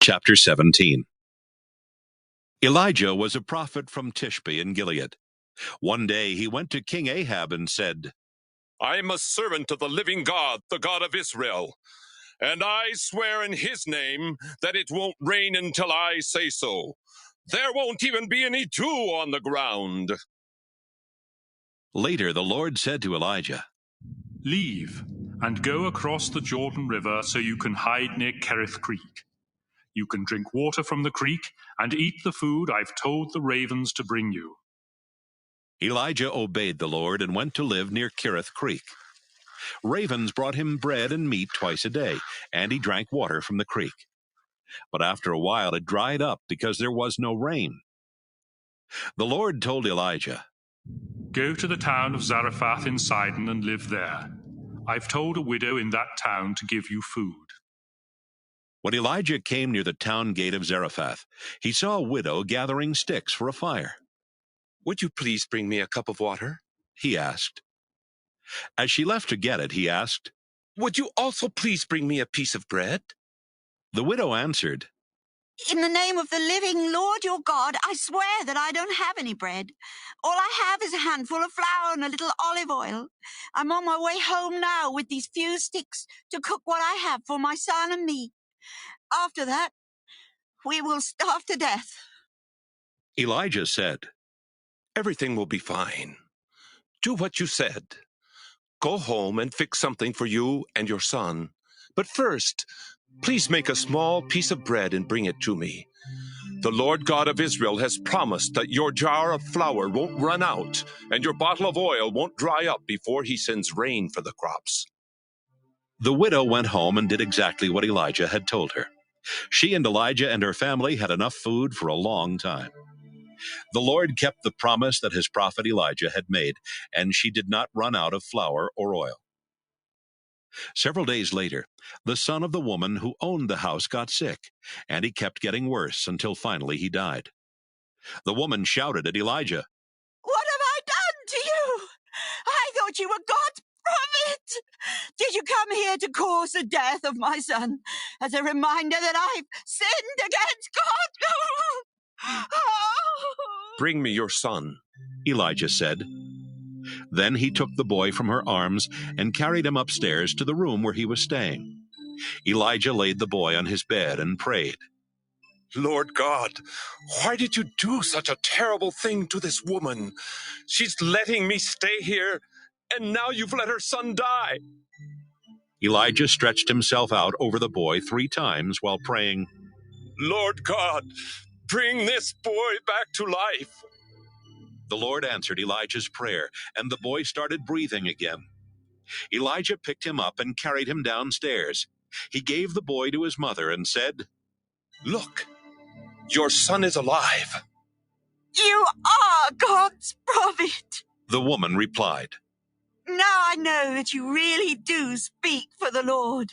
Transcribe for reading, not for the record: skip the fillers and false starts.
Chapter 17. Elijah was a prophet from Tishbe in Gilead. One day he went to King Ahab and said, I am a servant of the living God, the God of Israel, and I swear in his name that it won't rain until I say so. There won't even be any dew on the ground. Later the Lord said to Elijah, Leave and go across the Jordan River so you can hide near Kerith Creek. You can drink water from the creek and eat the food I've told the ravens to bring you. Elijah obeyed the Lord and went to live near Kerith Creek. Ravens brought him bread and meat twice a day, and he drank water from the creek. But after a while it dried up because there was no rain. The Lord told Elijah, Go to the town of Zarephath in Sidon and live there. I've told a widow in that town to give you food. When Elijah came near the town gate of Zarephath, he saw a widow gathering sticks for a fire. Would you please bring me a cup of water? He asked. As she left to get it, he asked, Would you also please bring me a piece of bread? The widow answered, In the name of the living Lord your God, I swear that I don't have any bread. All I have is a handful of flour and a little olive oil. I'm on my way home now with these few sticks to cook what I have for my son and me. After that, we will starve to death. Elijah said, Everything will be fine. Do what you said. Go home and fix something for you and your son. But first, please make a small piece of bread and bring it to me. The Lord God of Israel has promised that your jar of flour won't run out and your bottle of oil won't dry up before he sends rain for the crops. The widow went home and did exactly what Elijah had told her. She and Elijah and her family had enough food for a long time. The Lord kept the promise that his prophet Elijah had made, and she did not run out of flour or oil. Several days later, the son of the woman who owned the house got sick, and he kept getting worse until finally he died. The woman shouted at Elijah, What have I done to you? I thought you were God's prophet. Did you come here to cause the death of my son as a reminder that I've sinned against God? Bring me your son, Elijah said. Then he took the boy from her arms and carried him upstairs to the room where he was staying. Elijah laid the boy on his bed and prayed. Lord God, why did you do such a terrible thing to this woman? She's letting me stay here, and now you've let her son die. Elijah stretched himself out over the boy 3 times while praying, Lord God, bring this boy back to life. The Lord answered Elijah's prayer, and the boy started breathing again. Elijah picked him up and carried him downstairs. He gave the boy to his mother and said, Look, your son is alive. You are God's prophet. The woman replied. Now I know that you really do speak for the Lord.